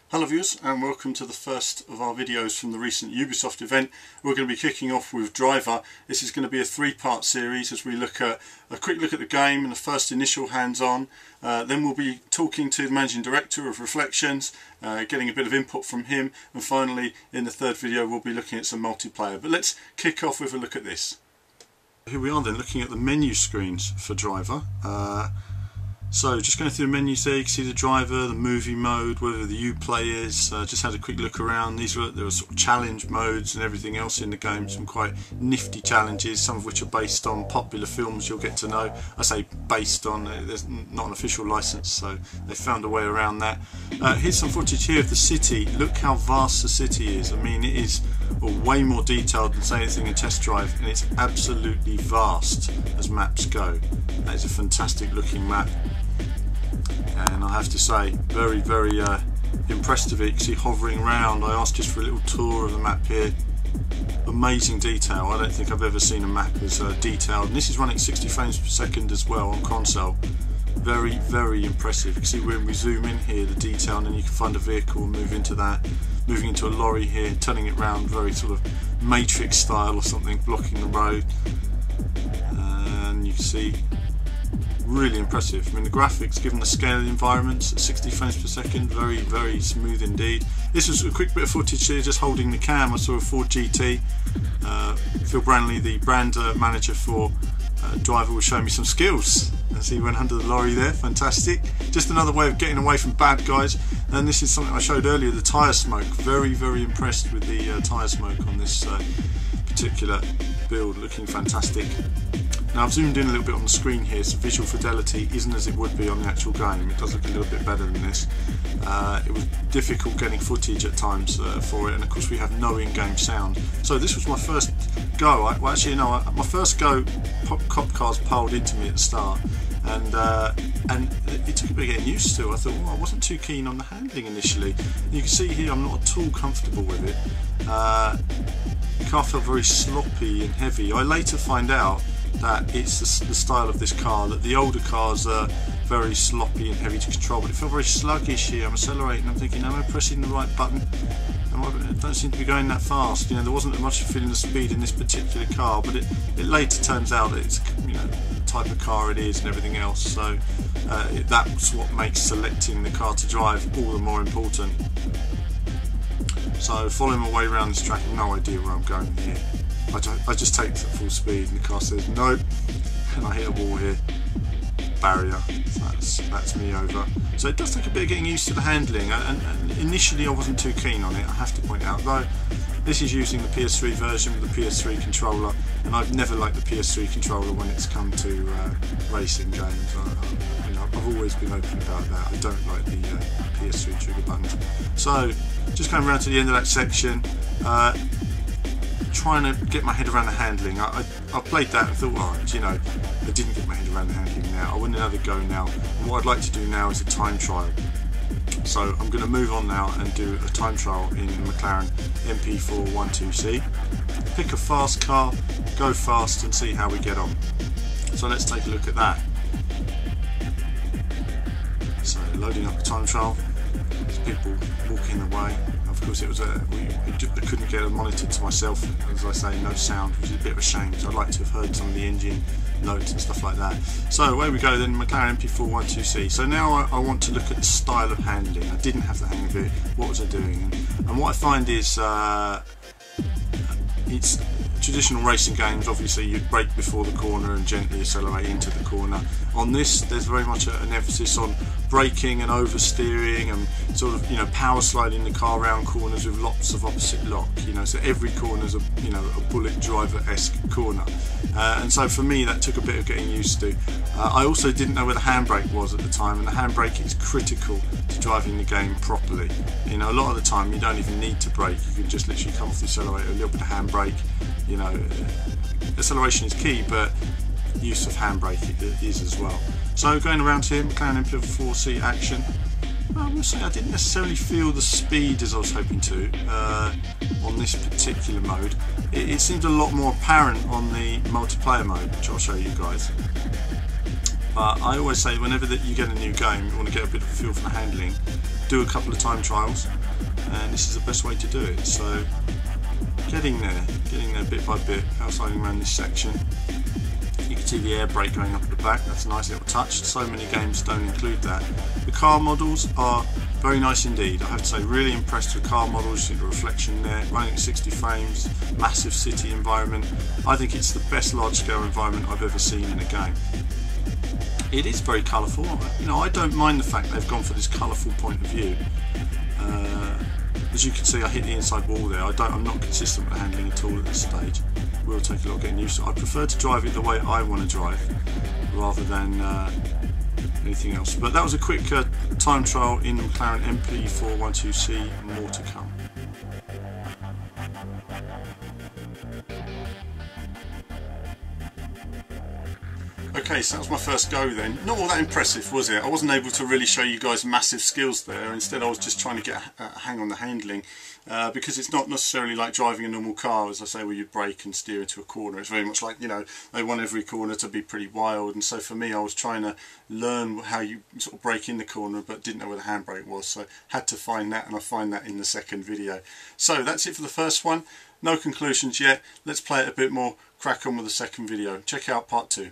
Hello viewers, and welcome to the first of our videos from the recent Ubisoft event. We're going to be kicking off with Driver. This is going to be a three-part series as we look at a quick look at the game and the first initial hands-on. Then we'll be talking to the Managing Director of Reflections, getting a bit of input from him, and finally in the third video we'll be looking at some multiplayer. But let's kick off with a look at this. Here we are then, looking at the menu screens for Driver. So just going through the menus there, you can see the driver, the movie mode, whether the Uplay is. Just had a quick look around. There were sort of challenge modes and everything else in the game. Some quite nifty challenges, some of which are based on popular films you'll get to know. I say based on, there's not an official license, so they found a way around that. Here's some footage here of the city. Look how vast the city is. I mean, it is way more detailed than say anything in Test Drive, and it's absolutely vast as maps go. That is a fantastic looking map. And I have to say, very impressed with it. You can see hovering around. I asked just for a little tour of the map here. Amazing detail. I don't think I've ever seen a map as detailed. And this is running 60 frames per second as well on console. Very impressive. You can see when we zoom in here, the detail, and then you can find a vehicle and move into that. Moving into a lorry here, turning it round, very sort of Matrix style or something, blocking the road. And you can see, really impressive. I mean, the graphics, given the scale of the environments at 60 frames per second, very smooth indeed. This was a quick bit of footage here, just holding the cam. I saw a Ford GT. Phil Branley, the brand manager for Driver, was showing me some skills as he went under the lorry there. Fantastic. Just another way of getting away from bad guys. And this is something I showed earlier, the tyre smoke. Very impressed with the tyre smoke on this particular build, looking fantastic. Now I've zoomed in a little bit on the screen here, so visual fidelity isn't as it would be on the actual game. It does look a little bit better than this. It was difficult getting footage at times for it, and of course we have no in-game sound. So this was my first go. My first go, cop cars piled into me at the start, and it took a bit of getting used to. I thought, well, I wasn't too keen on the handling initially. You can see here I'm not at all comfortable with it. The car felt very sloppy and heavy. I later find out that it's the style of this car, that the older cars are very sloppy and heavy to control, but it felt very sluggish here. I'm accelerating, I'm thinking, am I pressing the right button? I don't seem to be going that fast. You know, there wasn't much feeling the speed in this particular car, but it later turns out that it's, you know, the type of car it is and everything else, so that's what makes selecting the car to drive all the more important. So following my way around this track, I have no idea where I'm going here. I just take it at full speed and the car says nope, and I hit a wall here, barrier, so that's me over. So it does take a bit of getting used to the handling, and initially I wasn't too keen on it, I have to point out, though this is using the PS3 version with the PS3 controller, and I've never liked the PS3 controller when it's come to racing games. I've always been open about that. I don't like the PS3 trigger buttons. So just going around to the end of that section, trying to get my head around the handling. I played that and thought, well, you know, I didn't get my head around the handling now. I want another go now. And what I'd like to do now is a time trial. So I'm going to move on now and do a time trial in the McLaren MP412C. Pick a fast car, go fast, and see how we get on. So let's take a look at that. So loading up a time trial. There's people walking away. Of course, it was I couldn't get a monitor to myself, as I say, no sound, which is a bit of a shame, because I'd like to have heard some of the engine notes and stuff like that. So away we go then, McLaren MP412C. So now I want to look at the style of handling. I didn't have the hang of it. What was I doing? And what I find is it's traditional racing games. Obviously you'd brake before the corner and gently accelerate into the corner. On this, there's very much an emphasis on braking and oversteering and sort of, you know, power sliding the car around corners with lots of opposite lock. You know, so every corner is a bullet driver-esque corner. And so for me, that took a bit of getting used to. I also didn't know where the handbrake was at the time, and the handbrake is critical to driving the game properly. You know, a lot of the time you don't even need to brake. You can just literally come off the accelerator, a little bit of handbrake. You know, acceleration is key, but use of handbrake is as well. So going around here, McLaren MP4C action. I will say I didn't necessarily feel the speed as I was hoping to on this particular mode. It seemed a lot more apparent on the multiplayer mode, which I'll show you guys. But I always say whenever you get a new game, you want to get a bit of a feel for the handling, do a couple of time trials, and this is the best way to do it. So getting there bit by bit, outside around this section. You can see the air brake going up at the back, that's a nice little touch. So many games don't include that. The car models are very nice indeed. I have to say, really impressed with car models. You see the reflection there, running at 60 frames, massive city environment. I think it's the best large scale environment I've ever seen in a game. It is very colourful. You know, I don't mind the fact they've gone for this colourful point of view. As you can see, I hit the inside wall there. I'm not consistent with the handling at all at this stage. Will take a lot of getting used to. I prefer to drive it the way I want to drive rather than anything else. But that was a quick time trial in the McLaren MP412C, and more to come. Okay, so that was my first go then. Not all that impressive, was it? I wasn't able to really show you guys massive skills there. Instead, I was just trying to get a hang on the handling, because it's not necessarily like driving a normal car, as I say, where you brake and steer into a corner. It's very much like, you know, they want every corner to be pretty wild, and so for me, I was trying to learn how you sort of brake in the corner, but didn't know where the handbrake was, so had to find that, and I find that in the second video. So that's it for the first one. No conclusions yet. Let's play it a bit more, crack on with the second video. Check out part 2.